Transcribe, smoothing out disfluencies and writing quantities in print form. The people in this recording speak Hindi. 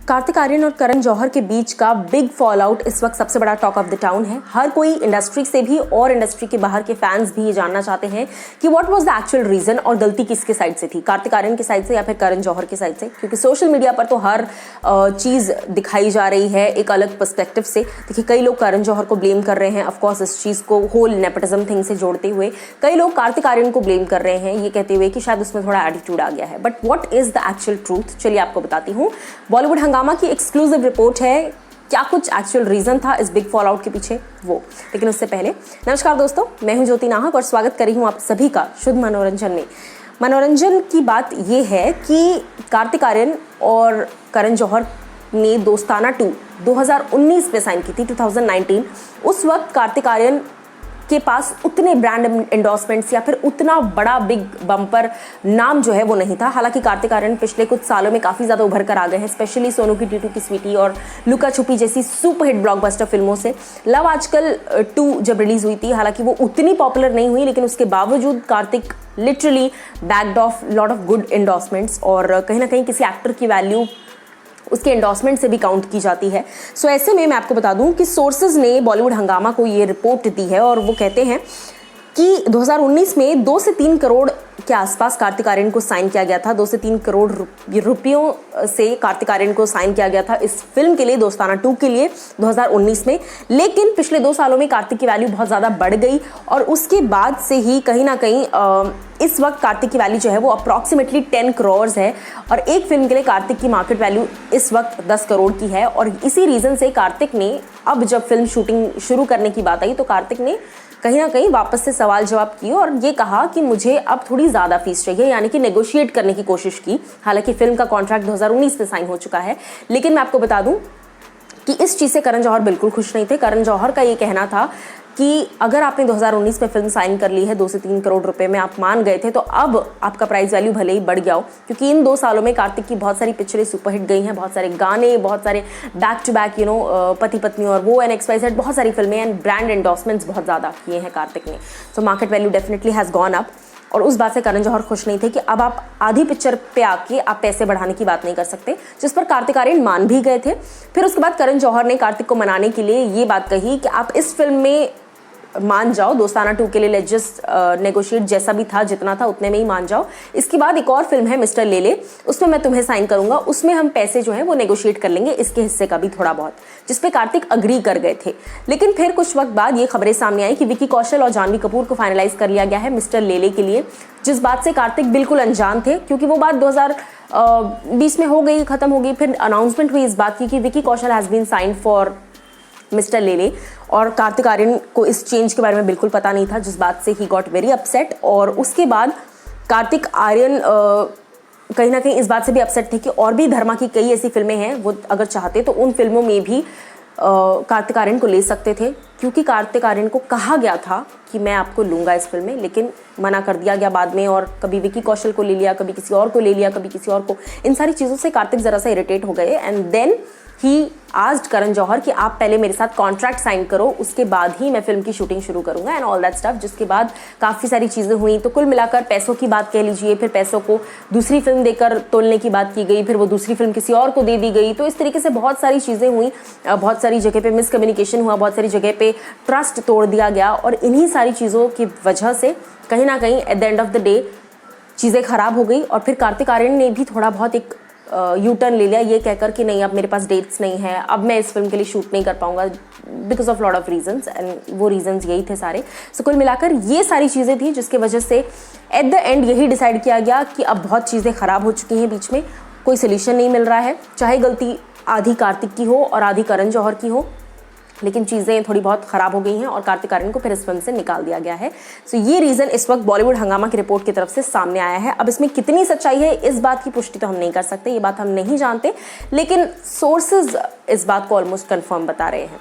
कार्तिक आर्यन और करण जौहर के बीच का बिग फॉल आउट इस वक्त सबसे बड़ा टॉक ऑफ द टाउन है। हर कोई इंडस्ट्री से भी और इंडस्ट्री के बाहर के फैंस भी ये जानना चाहते हैं कि what was the actual reason और गलती किसके साइड से थी, कार्तिक आर्यन की साइड से या फिर करण जौहर की साइड से। क्योंकि सोशल मीडिया पर तो हर चीज़ दिखाई जा रही है एक अलग पर्सपेक्टिव से। देखिए, कई लोग करण जौहर को ब्लेम कर रहे हैं ऑफकोर्स इस चीज़ को होल नेपोटिज्म थिंग से जोड़ते हुए। कई लोग कार्तिक आर्यन को ब्लेम कर रहे हैं ये कहते हुए कि शायद उसमें थोड़ा एटीट्यूड आ गया है। But what is the actual truth, चलिए आपको बताती हूँ। बॉलीवुड हंगामा की एक्सक्लूसिव रिपोर्ट है क्या कुछ एक्चुअल रीजन था इस बिग फॉल आउट के पीछे वो। लेकिन उससे पहले नमस्कार दोस्तों, मैं हूं ज्योति नाहक और स्वागत कर रही हूं आप सभी का शुद्ध मनोरंजन में। मनोरंजन की बात ये है कि कार्तिक आर्यन और करण जौहर ने दोस्ताना 2 2019 में साइन की थी, 2019। उस वक्त कार्तिक आर्यन के पास उतने ब्रांड एंडोर्समेंट्स या फिर उतना बड़ा बिग बम्पर नाम जो है वो नहीं था। हालांकि कार्तिक आर्यन पिछले कुछ सालों में काफ़ी ज़्यादा उभर कर आ गए हैं, स्पेशली सोनू की टीटू की स्वीटी और लुका छुपी जैसी सुपरहिट ब्लॉकबस्टर फिल्मों से। लव आजकल 2 जब रिलीज हुई थी, हालांकि वो उतनी पॉपुलर नहीं हुई, लेकिन उसके बावजूद Kartik literally backed of lot of good endorsements और कहीं ना कहीं किसी एक्टर की वैल्यू उसके एंडोर्समेंट से भी काउंट की जाती है। सो ऐसे में मैं आपको बता दूं कि सोर्सेज ने बॉलीवुड हंगामा को ये रिपोर्ट दी है और वो कहते हैं कि 2019 में 2 से 3 करोड़ के आसपास कार्तिक आर्यन को साइन किया गया था। 2 से 3 करोड़ रुपयों से कार्तिक आर्यन को साइन किया गया था इस फिल्म के लिए, दोस्ताना 2 के लिए 2019 में। लेकिन पिछले 2 सालों में कार्तिक की वैल्यू बहुत ज़्यादा बढ़ गई और उसके बाद से ही कहीं ना कहीं इस वक्त कार्तिक की वैल्यू जो है वो अप्रॉक्सीमेटली 10 करोड़ है और एक फिल्म के लिए कार्तिक की मार्केट वैल्यू इस वक्त 10 करोड़ की है। और इसी रीज़न से कार्तिक ने अब जब फिल्म शूटिंग शुरू करने की बात आई तो कार्तिक ने कहीं ना कहीं वापस से सवाल जवाब किए और ये कहा कि मुझे अब थोड़ी ज़्यादा फीस चाहिए, यानी कि नेगोशिएट करने की कोशिश की। हालांकि फिल्म का कॉन्ट्रैक्ट 2019 में साइन हो चुका है, लेकिन मैं आपको बता दूं कि इस चीज़ से करण जौहर बिल्कुल खुश नहीं थे। करण जौहर का ये कहना था कि अगर आपने 2019 में फिल्म साइन कर ली है 2 से 3 करोड़ रुपए में, आप मान गए थे, तो अब आपका प्राइस वैल्यू भले ही बढ़ गया हो। क्योंकि इन 2 सालों में कार्तिक की बहुत सारी पिक्चरें सुपरहिट गई हैं, बहुत सारे गाने, बहुत सारे बैक टू बैक पति पत्नी और वो XYZ बहुत सारी फिल्में एंड ब्रांड एंडोर्समेंट्स बहुत ज़्यादा किए हैं कार्तिक ने। So market value definitely has gone up और उस बात से करण जौहर खुश नहीं थे कि अब आप आधी पिक्चर पे आके आप पैसे बढ़ाने की बात नहीं कर सकते, जिस पर कार्तिक आर्यन मान भी गए थे। फिर उसके बाद करण जौहर ने कार्तिक को मनाने के लिए ये बात कही कि आप इस फिल्म में मान जाओ, दोस्ताना 2 के लिए लेट्स जस्ट नेगोशिएट, जैसा भी था जितना था उतने में ही मान जाओ। इसके बाद एक और फिल्म है मिस्टर लेले, उसमें मैं तुम्हें साइन करूंगा, उसमें हम पैसे जो है वो नेगोशिएट कर लेंगे, इसके हिस्से का भी थोड़ा बहुत, जिस पे कार्तिक अग्री कर गए थे। लेकिन फिर कुछ वक्त बाद ये खबरें सामने आई कि विकी कौशल और जानवी कपूर को फाइनलाइज कर लिया गया है मिस्टर लेले के लिए, जिस बात से कार्तिक बिल्कुल अनजान थे। क्योंकि वो बात 2020 में हो गई, खत्म हो गई। फिर अनाउंसमेंट हुई इस बात की कि Vicky Kaushal has been signed for mister Lele और कार्तिक आर्यन को इस चेंज के बारे में बिल्कुल पता नहीं था, जिस बात से ही गॉट वेरी अपसेट। और उसके बाद कार्तिक आर्यन कहीं ना कहीं इस बात से भी अपसेट थे कि और भी धर्मा की कई ऐसी फिल्में हैं, वो अगर चाहते तो उन फिल्मों में भी कार्तिक आर्यन को ले सकते थे। क्योंकि कार्तिक आर्यन को कहा गया था कि मैं आपको लूँगा इस फिल्म में, लेकिन मना कर दिया गया बाद में। और कभी विकी कौशल को ले लिया, कभी किसी और को ले लिया, कभी किसी और को। इन सारी चीज़ों से कार्तिक ज़रा सा इरिटेट हो गए and then he asked Karan Johar कि आप पहले मेरे साथ कॉन्ट्रैक्ट साइन करो, उसके बाद ही मैं फिल्म की शूटिंग शुरू करूंगा एंड ऑल दैट स्टफ। जिसके बाद काफ़ी सारी चीज़ें हुई। तो कुल मिलाकर पैसों की बात कह लीजिए, फिर पैसों को दूसरी फिल्म देकर तोलने की बात की गई, फिर वो दूसरी फिल्म किसी और को दे दी गई। तो इस तरीके से बहुत सारी चीज़ें हुई, बहुत सारी जगह पे मिसकम्युनिकेशन हुआ, बहुत सारी जगह पे ट्रस्ट तोड़ दिया गया। और इन्हीं सारी चीज़ों की वजह से कहीं ना कहीं at the end of the day चीज़ें ख़राब हो गई। और फिर कार्तिक आर्यन ने भी थोड़ा बहुत एक यू टर्न ले लिया, ये कहकर कि नहीं, अब मेरे पास डेट्स नहीं है, अब मैं इस फिल्म के लिए शूट नहीं कर पाऊंगा because of lot of reasons and वो रीजंस यही थे सारे। सो कुल मिलाकर ये सारी चीज़ें थी जिसकी वजह से एट द एंड यही डिसाइड किया गया कि अब बहुत चीज़ें ख़राब हो चुकी हैं, बीच में कोई सोल्यूशन नहीं मिल रहा है। चाहे गलती आधी कार्तिक की हो और आधी करण जौहर की हो, लेकिन चीज़ें थोड़ी बहुत ख़राब हो गई हैं और कार्तिक आर्यन को फिर इस फिल्म से निकाल दिया गया है। सो ये रीज़न इस वक्त बॉलीवुड हंगामा की रिपोर्ट की तरफ से सामने आया है। अब इसमें कितनी सच्चाई है इस बात की पुष्टि तो हम नहीं कर सकते, ये बात हम नहीं जानते, लेकिन सोर्सेज इस बात को ऑलमोस्ट कंफर्म बता रहे हैं।